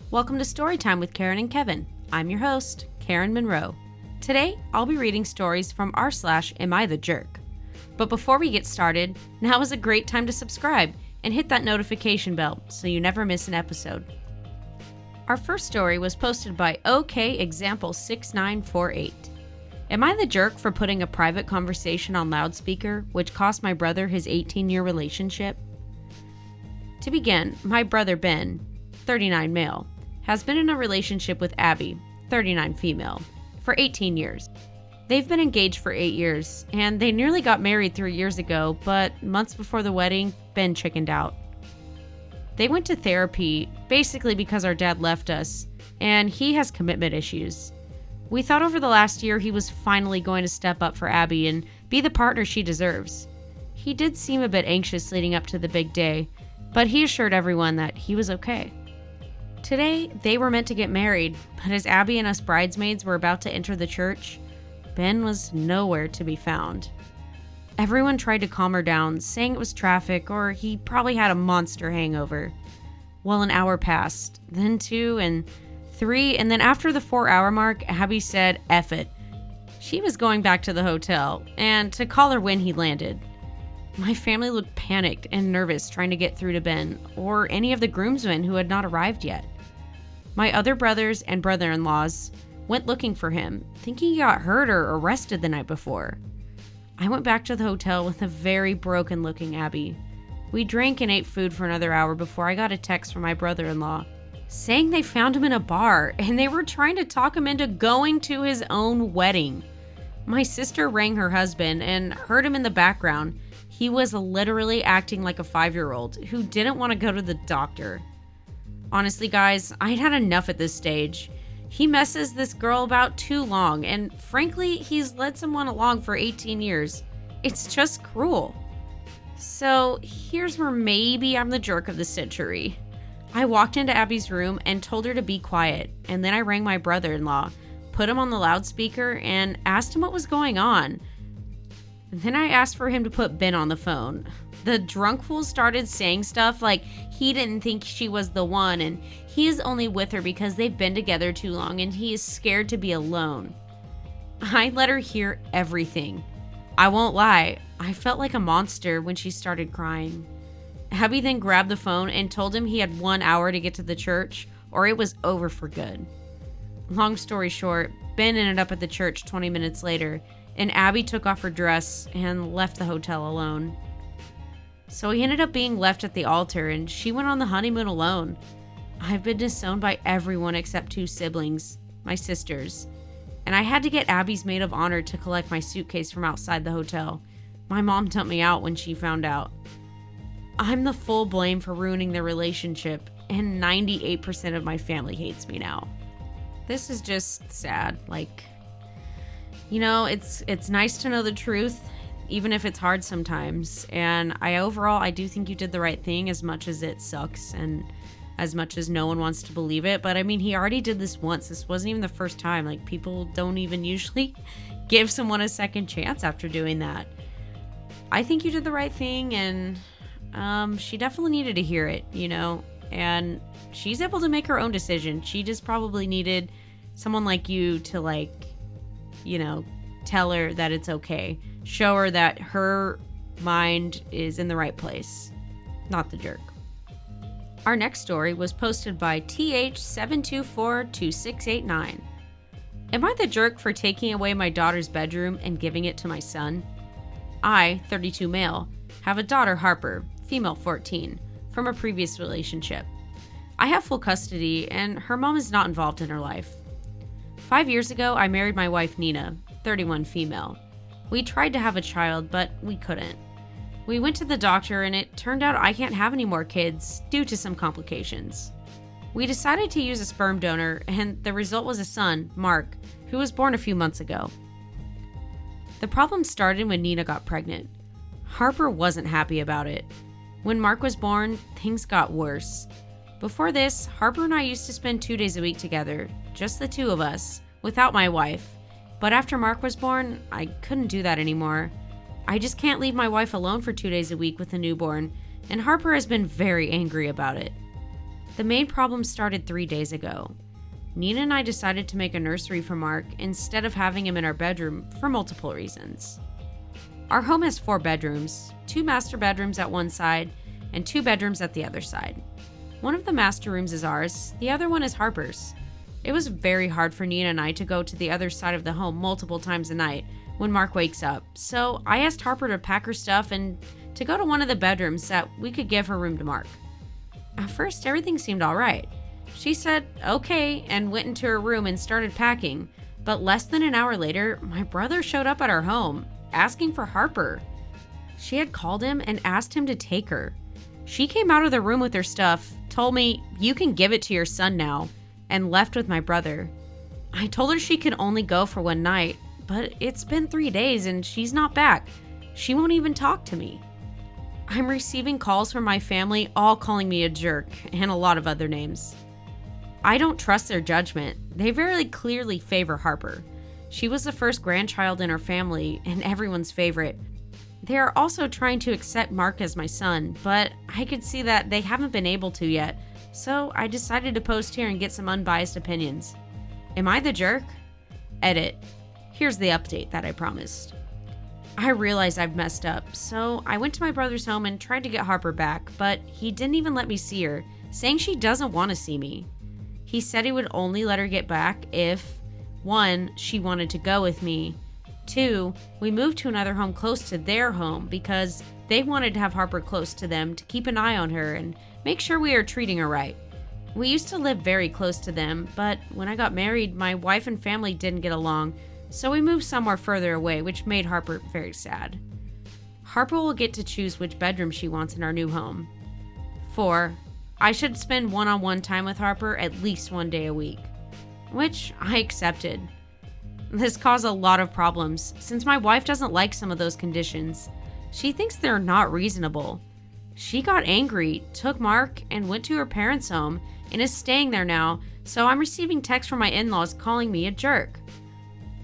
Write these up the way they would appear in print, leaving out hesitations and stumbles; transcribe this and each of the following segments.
Welcome to Storytime with Karen and Kevin. I'm your host, Karen Monroe. Today, I'll be reading stories from r/AmITheA. But before we get started, now is a great time to subscribe and hit that notification bell so you never miss an episode. Our first story was posted by OKExample6948. Am I the jerk for putting a private conversation on loudspeaker, which cost my brother his 18-year relationship? To begin, my brother Ben, 39 male, has been in a relationship with Abby, 39 female, for 18 years. They've been engaged for 8 years, and they nearly got married 3 years ago, but months before the wedding, Ben chickened out. They went to therapy, basically because our dad left us, and he has commitment issues. We thought over the last year he was finally going to step up for Abby and be the partner she deserves. He did seem a bit anxious leading up to the big day, but he assured everyone that he was okay. Today, they were meant to get married, but as Abby and us bridesmaids were about to enter the church, Ben was nowhere to be found. Everyone tried to calm her down, saying it was traffic or he probably had a monster hangover. Well, an hour passed, then 2 and 3, and then after the 4-hour mark, Abby said, "F it." She was going back to the hotel, and to call her when he landed. My family looked panicked and nervous trying to get through to Ben or any of the groomsmen who had not arrived yet. My other brothers and brother-in-laws went looking for him, thinking he got hurt or arrested the night before. I went back to the hotel with a very broken-looking Abby. We drank and ate food for another hour before I got a text from my brother-in-law saying they found him in a bar and they were trying to talk him into going to his own wedding. My sister rang her husband and heard him in the background. He was literally acting like a 5-year-old who didn't want to go to the doctor. Honestly, guys, I'd had enough at this stage. He messes this girl about too long, and frankly, he's led someone along for 18 years. It's just cruel. So here's where maybe I'm the jerk of the century. I walked into Abby's room and told her to be quiet, and then I rang my brother-in-law, put him on the loudspeaker, and asked him what was going on. Then I asked for him to put Ben on the phone. The drunk fool started saying stuff like he didn't think she was the one and he is only with her because they've been together too long and he is scared to be alone. I let her hear everything. I won't lie, I felt like a monster when she started crying. Abby then grabbed the phone and told him he had 1 hour to get to the church or it was over for good. Long story short, Ben ended up at the church 20 minutes later, and Abby took off her dress and left the hotel alone. So he ended up being left at the altar and she went on the honeymoon alone. I've been disowned by everyone except 2 siblings, my sisters, and I had to get Abby's maid of honor to collect my suitcase from outside the hotel. My mom dumped me out when she found out. I'm the full blame for ruining their relationship, and 98% of my family hates me now. This is just sad. It's nice to know the truth, even if it's hard sometimes. And I do think you did the right thing, as much as it sucks and as much as no one wants to believe it. But I mean, he already did this once. This wasn't even the first time. People don't even usually give someone a second chance after doing that. I think you did the right thing, and she definitely needed to hear it, and she's able to make her own decision. She just probably needed someone like you to tell her that it's okay. Show her that her mind is in the right place, not the jerk. Our next story was posted by TH7242689. Am I the jerk for taking away my daughter's bedroom and giving it to my son? I, 32 male, have a daughter, Harper, female 14, from a previous relationship. I have full custody and her mom is not involved in her life. 5 years ago, I married my wife, Nina, 31 female. We tried to have a child, but we couldn't. We went to the doctor and it turned out I can't have any more kids due to some complications. We decided to use a sperm donor and the result was a son, Mark, who was born a few months ago. The problem started when Nina got pregnant. Harper wasn't happy about it. When Mark was born, things got worse. Before this, Harper and I used to spend 2 days a week together, just the 2 of us, without my wife. But after Mark was born, I couldn't do that anymore. I just can't leave my wife alone for 2 days a week with a newborn, and Harper has been very angry about it. The main problem started 3 days ago. Nina and I decided to make a nursery for Mark instead of having him in our bedroom for multiple reasons. Our home has 4 bedrooms, 2 master bedrooms at one side and 2 bedrooms at the other side. One of the master rooms is ours, the other one is Harper's. It was very hard for Nina and I to go to the other side of the home multiple times a night when Mark wakes up, so I asked Harper to pack her stuff and to go to one of the bedrooms that we could give her room to Mark. At first, everything seemed alright. She said okay and went into her room and started packing, but less than an hour later, my brother showed up at our home, asking for Harper. She had called him and asked him to take her. She came out of the room with her stuff, told me, "You can give it to your son now," and left with my brother. I told her she could only go for one night, but it's been 3 days and she's not back. She won't even talk to me. I'm receiving calls from my family, all calling me a jerk, and a lot of other names. I don't trust their judgment. They very clearly favor Harper. She was the first grandchild in our family and everyone's favorite. They are also trying to accept Mark as my son, but I could see that they haven't been able to yet, so I decided to post here and get some unbiased opinions. Am I the jerk? Edit. Here's the update that I promised. I realized I've messed up, so I went to my brother's home and tried to get Harper back, but he didn't even let me see her, saying she doesn't want to see me. He said he would only let her get back if, 1, she wanted to go with me, 2, we moved to another home close to their home because they wanted to have Harper close to them to keep an eye on her and make sure we are treating her right. We used to live very close to them, but when I got married, my wife and family didn't get along, so we moved somewhere further away, which made Harper very sad. Harper will get to choose which bedroom she wants in our new home. 4, I should spend one-on-one time with Harper at least 1 day a week, which I accepted. This caused a lot of problems, since my wife doesn't like some of those conditions. She thinks they're not reasonable. She got angry, took Mark, and went to her parents' home, and is staying there now, so I'm receiving texts from my in-laws calling me a jerk.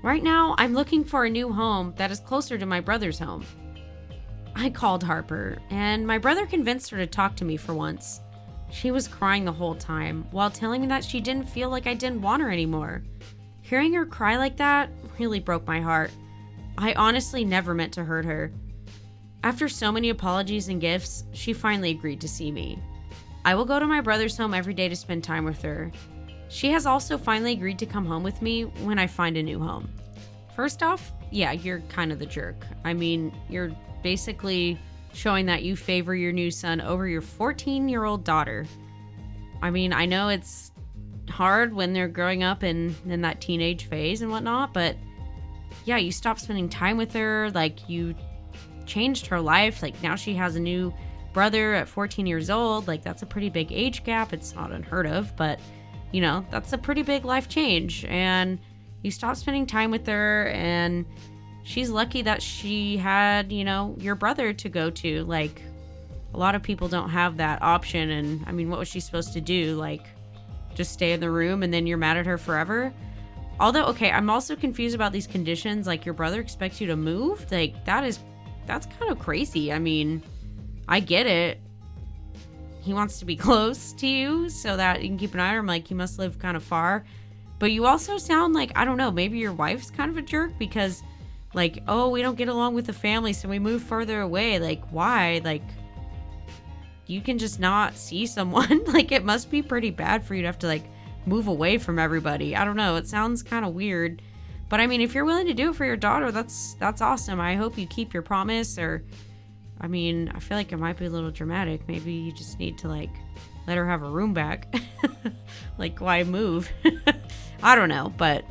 Right now, I'm looking for a new home that is closer to my brother's home. I called Harper, and my brother convinced her to talk to me for once. She was crying the whole time, while telling me that she didn't feel like I didn't want her anymore. Hearing her cry like that really broke my heart. I honestly never meant to hurt her. After so many apologies and gifts, she finally agreed to see me. I will go to my brother's home every day to spend time with her. She has also finally agreed to come home with me when I find a new home. First off, yeah, you're kind of the jerk. I mean, you're basically showing that you favor your new son over your 14-year-old daughter. I mean, I know it's hard when they're growing up and in that teenage phase and whatnot, but yeah, you stopped spending time with her, like you changed her life, like now she has a new brother at 14 years old, like that's a pretty big age gap. It's not unheard of, but you know, that's a pretty big life change, and you stopped spending time with her, and she's lucky that she had, you know, your brother to go to. Like, a lot of people don't have that option, and I mean, what was she supposed to do? Like, just stay in the room and then you're mad at her forever? Although, okay, I'm also confused about these conditions, like your brother expects you to move? Like, that's kind of crazy. I mean, I get it. He wants to be close to you so that you can keep an eye on him. Like, he must live kind of far. But you also sound like, I don't know, maybe your wife's kind of a jerk because, like, oh, we don't get along with the family, so we move further away. Like, why? Like, you can just not see someone. Like, it must be pretty bad for you to have to, like, move away from everybody. I don't know. It sounds kind of weird. But, I mean, if you're willing to do it for your daughter, that's awesome. I hope you keep your promise, or... I mean, I feel like it might be a little dramatic. Maybe you just need to, like, let her have her room back. Like, why move? I don't know. But,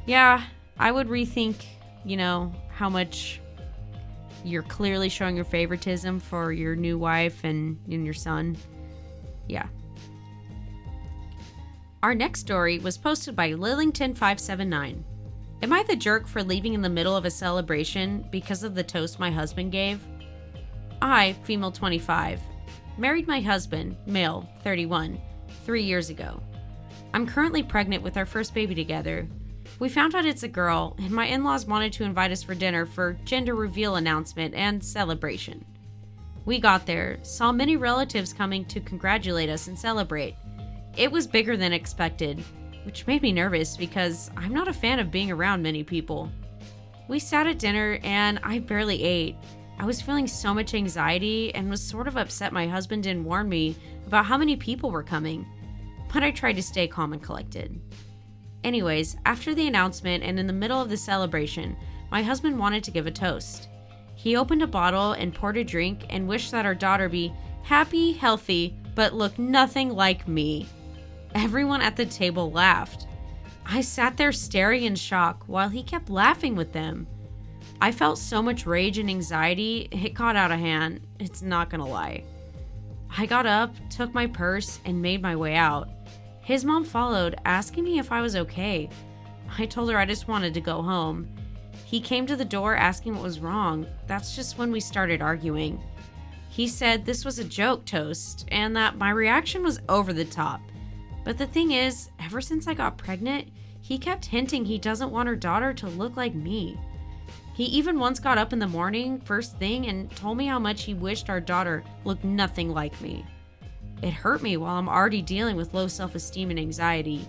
yeah, I would rethink, you know, how much you're clearly showing your favoritism for your new wife and your son. Yeah. Our next story was posted by Lillington579. Am I the jerk for leaving in the middle of a celebration because of the toast my husband gave? I, female 25, married my husband, male 31, 3 years ago. I'm currently pregnant with our first baby together. We found out it's a girl, and my in-laws wanted to invite us for dinner for gender reveal announcement and celebration. We got there, saw many relatives coming to congratulate us and celebrate. It was bigger than expected, which made me nervous because I'm not a fan of being around many people. We sat at dinner and I barely ate. I was feeling so much anxiety and was sort of upset my husband didn't warn me about how many people were coming, but I tried to stay calm and collected. Anyways, after the announcement and in the middle of the celebration, my husband wanted to give a toast. He opened a bottle and poured a drink and wished that our daughter be happy, healthy, but look nothing like me. Everyone at the table laughed. I sat there staring in shock while he kept laughing with them. I felt so much rage and anxiety, it got out of hand, it's not gonna lie. I got up, took my purse, and made my way out. His mom followed, asking me if I was okay. I told her I just wanted to go home. He came to the door asking what was wrong. That's just when we started arguing. He said this was a joke toast, and that my reaction was over the top. But the thing is, ever since I got pregnant, he kept hinting he doesn't want our daughter to look like me. He even once got up in the morning, first thing, and told me how much he wished our daughter looked nothing like me. It hurt me while I'm already dealing with low self-esteem and anxiety.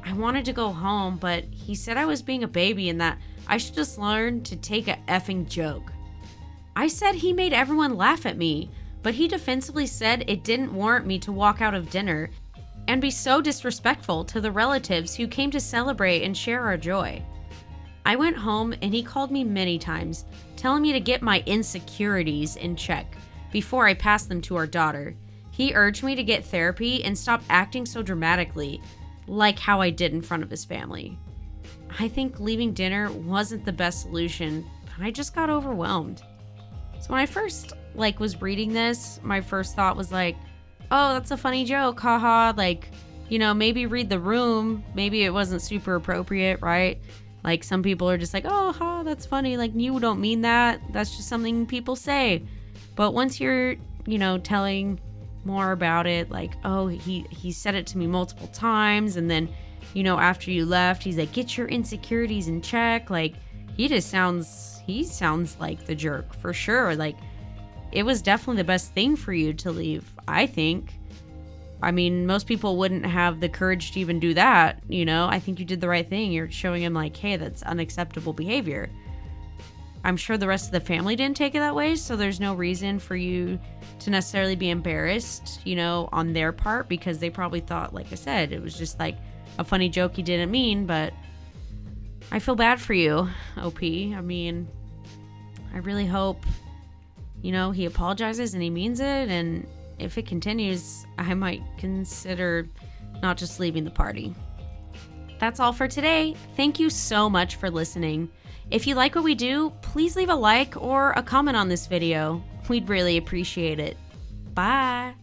I wanted to go home, but he said I was being a baby and that I should just learn to take a effing joke. I said he made everyone laugh at me, but he defensively said it didn't warrant me to walk out of dinner and be so disrespectful to the relatives who came to celebrate and share our joy. I went home and he called me many times, telling me to get my insecurities in check before I passed them to our daughter. He urged me to get therapy and stop acting so dramatically, like how I did in front of his family. I think leaving dinner wasn't the best solution, but I just got overwhelmed. So when I first was reading this, my first thought was like, oh, that's a funny joke, haha, maybe read the room, maybe it wasn't super appropriate, right? Like some people are just like, oh, ha, that's funny, like you don't mean that, that's just something people say. But once you're, telling more about it, like, oh, he said it to me multiple times, and then, after you left, he's like, get your insecurities in check, like, he sounds like the jerk, for sure. Like, it was definitely the best thing for you to leave, I think. I mean, most people wouldn't have the courage to even do that, I think you did the right thing. You're showing him like, hey, that's unacceptable behavior. I'm sure the rest of the family didn't take it that way, so there's no reason for you to necessarily be embarrassed, on their part, because they probably thought, like I said, it was just like a funny joke he didn't mean. But I feel bad for you, OP. I mean, I really hope, he apologizes and he means it, and if it continues, I might consider not just leaving the party. That's all for today. Thank you so much for listening. If you like what we do, please leave a like or a comment on this video. We'd really appreciate it. Bye.